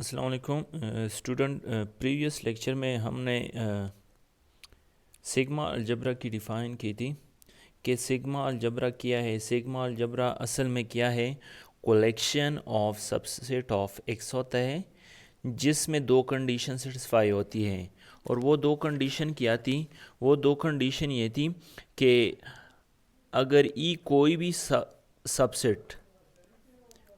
अस्सलाम वालेकुम student. Previous lecture में हमने सिग्मा अलजबरा की डिफ़ाइन की थी कि सिग्मा अलजबरा क्या है। सिग्मा अलजबरा असल में क्या है, collection of subset of x होता है जिसमें दो कंडीशन सेटिस्फाई होती है। और वो दो कंडीशन क्या थी? वो दो कंडीशन ये थी कि अगर ई कोई भी सबसेट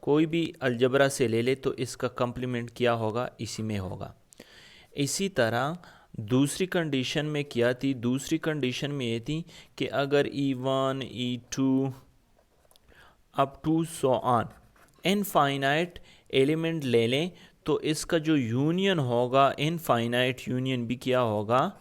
कोई भी अलजबरा से ले ले तो इसका कंप्लीमेंट क्या होगा, इसी में होगा। इसी तरह दूसरी कंडीशन में क्या थी? दूसरी कंडीशन में ये थी कि अगर E1 E2 up to so on infinite element ले लें तो इसका जो यूनियन होगा, इनफाइनाइट यूनियन भी क्या होगा,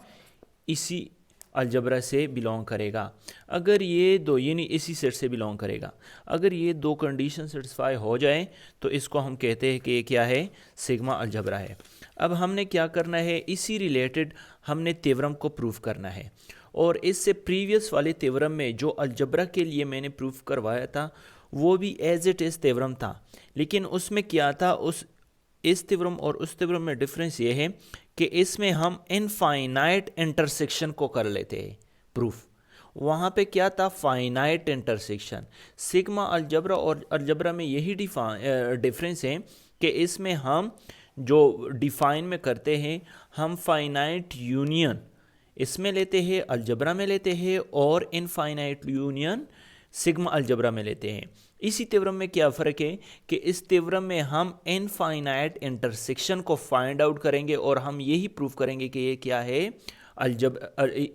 इसी अलजबरा से बिलोंग करेगा। अगर ये दो यानी इसी सेट से बिलोंग करेगा। अगर ये दो कंडीशन सेटिस्फाई हो जाए तो इसको हम कहते हैं कि ये क्या है, सिग्मा अलजबरा है। अब हमने क्या करना है, इसी रिलेटेड हमने तेवरम को प्रूफ करना है। और इससे प्रीवियस वाले तेवरम में जो अलजबरा के लिए मैंने प्रूफ करवाया था वो भी एज इट इज़ तेवरम था, लेकिन उसमें क्या था, इस तेवरम और उस तेवरम में डिफरेंस ये है कि इसमें हम इनफाइनाइट इंटरसेक्शन को कर लेते हैं प्रूफ। वहाँ पे क्या था, फाइनाइट इंटरसेक्शन। सिग्मा अलजबरा और अलजबरा में यही डिफरेंस है कि इसमें हम जो डिफाइन में करते हैं हम फाइनाइट यूनियन इसमें लेते हैं, अलजबरा में लेते हैं, और इनफाइनाइट यूनियन सिग्मा अलजबरा में लेते हैं। इसी तेवरम में क्या फ़र्क है कि इस तेवरम में हम इनफाइनाइट इंटरसेक्शन को फाइंड आउट करेंगे और हम यही प्रूफ करेंगे कि ये क्या है,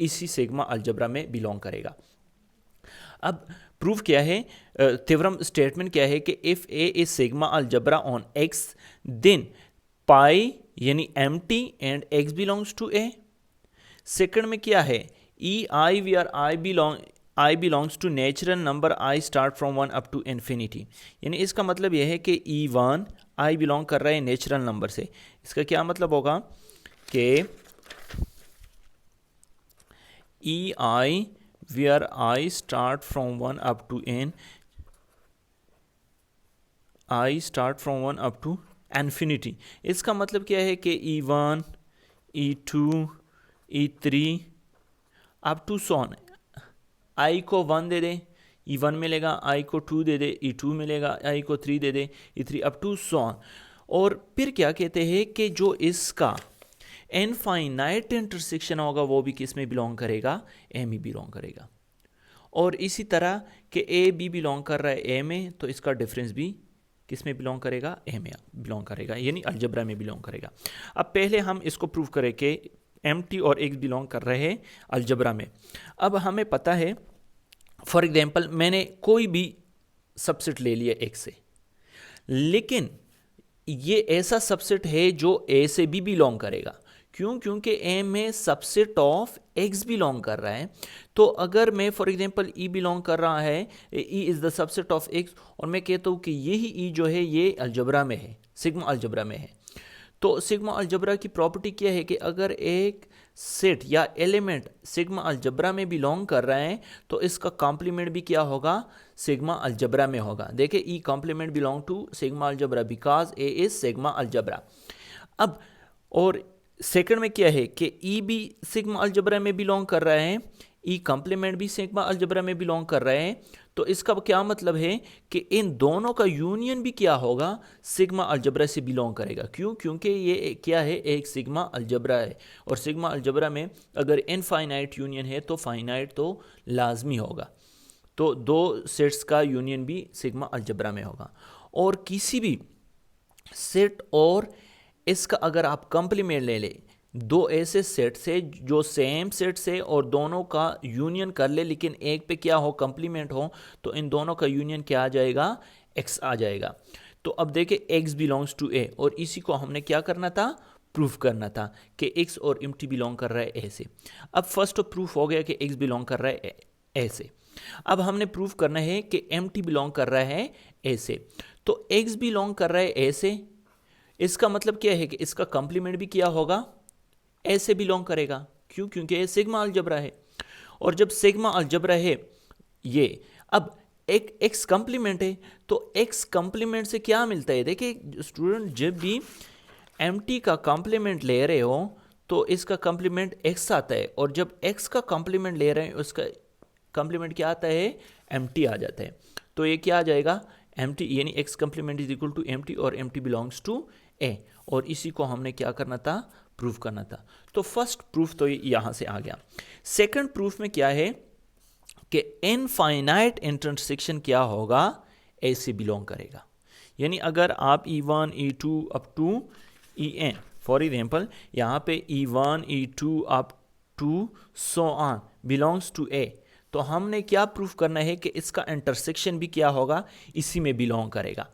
इसी सिग्मा अलजबरा में बिलोंग करेगा। अब प्रूफ क्या है, तेवरम स्टेटमेंट क्या है कि if A is sigma algebra on X then pi यानी empty and X belongs to A. Second में क्या है, E i where i belongs to natural number i start from 1 up to infinity. यानी इसका मतलब यह है कि E1 आई बिलोंग कर रहा है नेचुरल नंबर से। इसका क्या मतलब होगा कि E i where i start from 1 up to n, i start from 1 up to infinity. इसका मतलब क्या है कि E1 E2 E3 up to सोन, आई को 1 दे दे E1 मिलेगा, आई को 2 दे दे E2 मिलेगा, आई को 3 दे दे E3 अप टू सोन। और फिर क्या कहते हैं कि जो इसका इनफाइनाइट इंटरसेक्शन होगा वो भी किस में बिलोंग करेगा, ए में बिलोंग करेगा। और इसी तरह कि ए बी बिलोंग कर रहा है ए में तो इसका डिफरेंस भी किस में बिलोंग करेगा, ए में बिलोंग करेगा, यानी अलजबरा में बिलोंग करेगा। अब पहले हम इसको प्रूव करें कि एम्प्टी और एक्स बिलोंग कर रहे हैं अलजबरा में। अब हमें पता है, फॉर एग्जांपल मैंने कोई भी सबसेट ले लिया एक्स से, लेकिन ये ऐसा सबसेट है जो ए से भी बिलोंग करेगा। क्यों? क्योंकि ए में सबसेट ऑफ एक्स बिलोंग कर रहा है। तो अगर मैं फॉर एग्जांपल ई बिलोंग कर रहा है, E is the subset of X, और मैं कहता हूँ कि यही ई जो है ये अलजबरा में है, सिग्मा अलजबरा में है, तो सिग्मा अलजबरा की प्रॉपर्टी क्या है कि अगर एक सेट या एलिमेंट सिग्मा अलजबरा में बिलोंग कर रहा है तो इसका कॉम्प्लीमेंट भी क्या होगा, सिग्मा अलजबरा में होगा। देखिए E complement belong to sigma algebra because A is sigma algebra. अब और सेकंड में क्या है कि ई भी सिग्मा अलजबरा में बिलोंग कर रहा है, ई कॉम्प्लीमेंट भी सिग्मा अलजबरा में बिलोंग कर रहे हैं। तो इसका क्या मतलब है कि इन दोनों का यूनियन भी क्या होगा, सिग्मा अलजबरा से बिलोंग करेगा। क्यों? क्योंकि ये क्या है, एक सिग्मा अलजबरा है, और सिग्मा अलजबरा में अगर इनफाइनाइट यूनियन है तो फाइनाइट तो लाजमी होगा। तो दो सेट्स का यूनियन भी सिग्मा अलजबरा में होगा। और किसी भी सेट और इसका अगर आप कंप्लीमेंट ले ले, दो ऐसे सेट से जो सेम सेट से और दोनों का यूनियन कर ले, लेकिन एक पे क्या हो, कंप्लीमेंट हो, तो इन दोनों का यूनियन क्या आ जाएगा, एक्स आ जाएगा। तो अब देखिए एक्स बिलोंग्स टू ए, और इसी को हमने क्या करना था, प्रूफ करना था कि एक्स और एम्प्टी बिलोंग कर रहा है ए से। अब फर्स्ट प्रूफ हो गया कि एक्स बिलोंग कर रहा है ए से। अब हमने प्रूफ करना है कि एम्प्टी बिलोंग कर रहा है ए से। तो एक्स बिलोंग कर रहा है ए से, इसका मतलब क्या है कि इसका कंप्लीमेंट भी क्या होगा, ए से बिलोंग करेगा। क्यों? क्योंकि ये सिग्मा अलजबरा है, और जब सिग्मा अलजबरा है ये, अब एक एक्स कंप्लीमेंट है, तो एक्स कंप्लीमेंट से क्या मिलता है, देखिए स्टूडेंट, जब भी एम्प्टी का कॉम्प्लीमेंट ले रहे हो तो इसका कॉम्प्लीमेंट x आता है, और जब x का कॉम्प्लीमेंट ले रहे हैं उसका कॉम्प्लीमेंट क्या आता है, एम्प्टी आ जाता है। तो ये क्या आ जाएगा, एम्प्टी, यानी x complement is equal to empty और एम्प्टी बिलोंग्स टू a, और इसी को हमने क्या करना था, प्रूफ करना था। तो फर्स्ट प्रूफ तो यहाँ से आ गया। सेकंड प्रूफ में क्या है कि इनफाइनाइट इंटरसेक्शन क्या होगा, ए से बिलोंग करेगा। यानी अगर आप E1 E2 up to En, for example यहाँ पे E1 E2 up to so on belongs to A, तो हमने क्या प्रूफ करना है कि इसका इंटरसेक्शन भी क्या होगा, इसी में बिलोंग करेगा।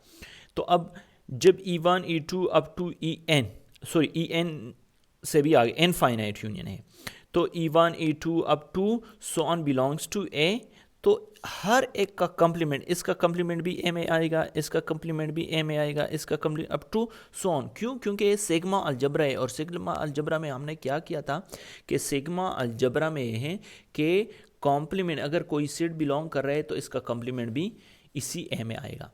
तो अब जब E1 E2 up to En से भी आगे इनफाइनाइट यूनियन है, तो E1 E2 up to so on belongs to A, तो हर एक का कम्प्लीमेंट, इसका कम्प्लीमेंट भी ए में आएगा, इसका कम्प्लीमेंट भी ए में आएगा, इसका complement up to so on. क्यों? क्योंकि ये सिग्मा अलजबरा है, और सिग्मा अलजबरा में हमने क्या किया था कि सिग्मा अलजबरा में है कि कॉम्प्लीमेंट अगर कोई सेट बिलोंग कर रहा है तो इसका कॉम्प्लीमेंट भी इसी ए में आएगा।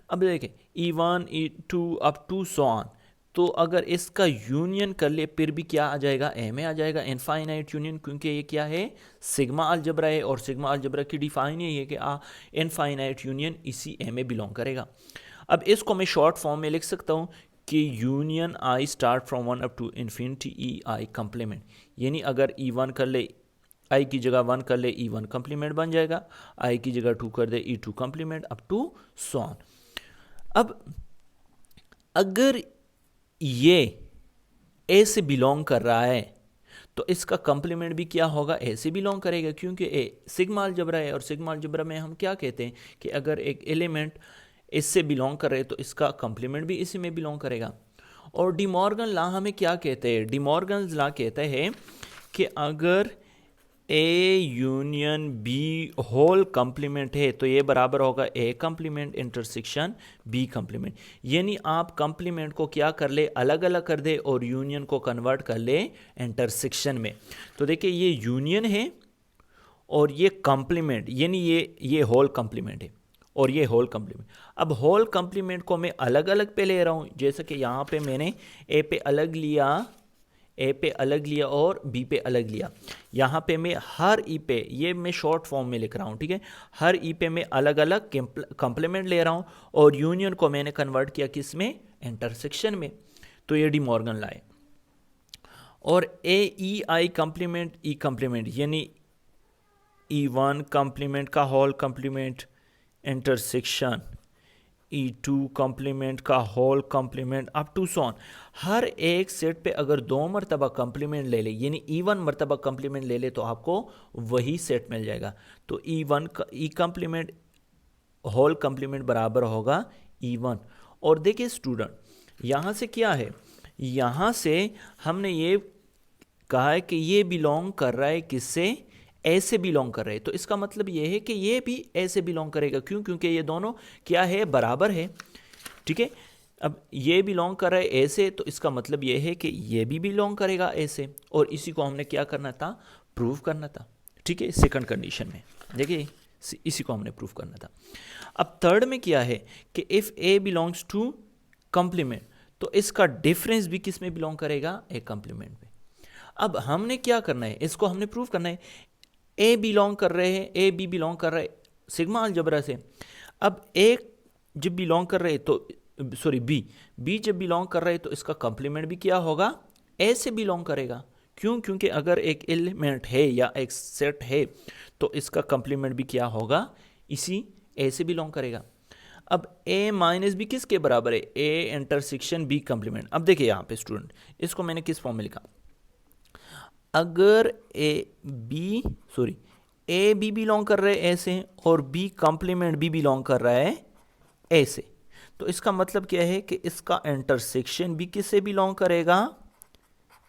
अब देखें E1 E2 up to so on, तो अगर इसका यूनियन कर ले फिर भी क्या आ जाएगा, ए में आ जाएगा, इनफाइनाइट यूनियन, क्योंकि ये क्या है, सिग्मा अलजबरा है, और सिग्मा अलजबरा की डिफाइन यही है कि इनफाइनाइट यूनियन इसी ए में बिलोंग करेगा। अब इसको मैं शॉर्ट फॉर्म में लिख सकता हूँ कि union I start from 1 up to infinity E I complement, यानी अगर E1 कर ले, आई की जगह 1 कर ले, E1 कम्प्लीमेंट बन जाएगा, आई की जगह 2 कर दे, E2 complement up to so on. अब अगर ये ए से बिलोंग कर रहा है तो इसका कॉम्प्लीमेंट भी क्या होगा, ए से बिलोंग करेगा, क्योंकि ए सिग्मा अलजबरा है, और सिग्मा अलजबरा में हम क्या कहते हैं कि अगर एक एलिमेंट इससे बिलोंग कर रहे तो इसका कॉम्प्लीमेंट भी इसी में बिलोंग करेगा। और डी मॉर्गन लॉ हमें क्या कहते हैं, डी मॉर्गन लॉ कहता है कि अगर A union B whole complement है तो ये बराबर होगा A complement intersection B complement. यानी आप कम्प्लीमेंट को क्या कर ले, अलग अलग कर दे, और यूनियन को कन्वर्ट कर ले इंटरसेक्शन में। तो देखिए ये यूनियन है और ये कम्प्लीमेंट, यानी ये होल कम्प्लीमेंट है और ये होल कम्प्लीमेंट। अब होल कम्प्लीमेंट को मैं अलग अलग पे ले रहा हूँ, जैसे कि यहाँ पे मैंने ए पे अलग लिया, ए पे अलग लिया और बी पे अलग लिया। यहाँ पे मैं हर ई पे, ये मैं शॉर्ट फॉर्म में लिख रहा हूँ, ठीक है, हर ई पे मैं अलग अलग कॉम्प्लीमेंट ले रहा हूँ, और यूनियन को मैंने कन्वर्ट किया किस में, इंटरसेक्शन में। तो ये डी मॉर्गन लॉ है। और ए ई आई कॉम्प्लीमेंट ई कॉम्प्लीमेंट, यानी E1 कॉम्प्लीमेंट का whole complement intersection E2 complement का whole complement up to so on. हर एक सेट पे अगर 2 मरतबा कॉम्प्लीमेंट ले ले, यानी E1 मरतबा कॉम्प्लीमेंट ले ले, तो आपको वही सेट मिल जाएगा। तो E1 का ई कॉम्प्लीमेंट होल कॉम्प्लीमेंट बराबर होगा E1। और देखिए स्टूडेंट, यहाँ से क्या है, यहाँ से हमने ये कहा है कि ये बिलोंग कर रहा है किससे, ए से बिलोंग कर रहे हैं, तो इसका मतलब ये है कि ये भी ए से बिलोंग करेगा। क्यों? क्योंकि ये दोनों क्या है, बराबर है, ठीक है। अब ये बिलोंग कर रहा है ए से, तो इसका मतलब ये है कि ये भी बिलोंग करेगा ए से, और इसी को हमने क्या करना था, प्रूव करना था, ठीक है। सेकंड कंडीशन में देखिए इसी को हमने प्रूव करना था। अब थर्ड में क्या है कि if A belongs to complement, तो इसका डिफरेंस भी किस में बिलोंग करेगा, ए कॉम्प्लीमेंट में। अब हमने क्या करना है, इसको हमने प्रूव करना है। ए बिलोंग कर रहे हैं, ए बी बिलोंग कर रहे सिग्मा अलजबरा से। अब ए जब बिलोंग कर रहे तो सॉरी बी जब बिलोंग कर रहे तो इसका कॉम्प्लीमेंट भी क्या होगा, ए से बिलोंग करेगा। क्यों? क्योंकि अगर एक एलिमेंट है या एक सेट है तो इसका कॉम्प्लीमेंट भी क्या होगा, इसी ए से बिलोंग करेगा। अब ए माइनस बी किसके बराबर है, ए इंटरसेक्शन बी कॉम्प्लीमेंट। अब देखिए यहाँ पे स्टूडेंट, इसको मैंने किस फॉर्म में लिखा, अगर ए बी बिलोंग कर रहे हैं ए से और बी कॉम्प्लीमेंट भी बिलोंग कर रहा है ए से, तो इसका मतलब क्या है कि इसका इंटरसेक्शन भी किससे बिलोंग करेगा,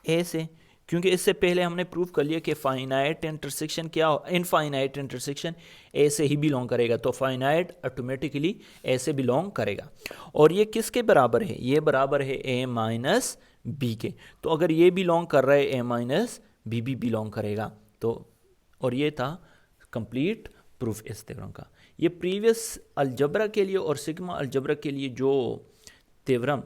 ए से। क्योंकि इससे पहले हमने प्रूव कर लिया कि फाइनाइट इंटरसेक्शन क्या हो, इनफाइनाइट इंटरसेक्शन ए से ही बिलोंग करेगा, तो फाइनाइट ऑटोमेटिकली ए से बिलोंग करेगा। और ये किसके बराबर है, ये बराबर है ए माइनस बी के। तो अगर ये बिलोंग कर रहा है ए माइनस बी भी बिलोंग करेगा। तो और ये था कंप्लीट प्रूफ इस थ्योरम का। ये प्रीवियस अलजबरा के लिए और सिग्मा अलजबरा के लिए जो थ्योरम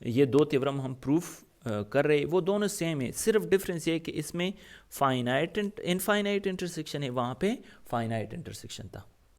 ये दो थ्योरम हम प्रूफ कर रहे, वो दोनों सेम है, सिर्फ डिफरेंस ये है कि इसमें फाइनाइट इनफाइनाइट इंटरसेक्शन है, वहाँ पे फाइनाइट इंटरसेक्शन था।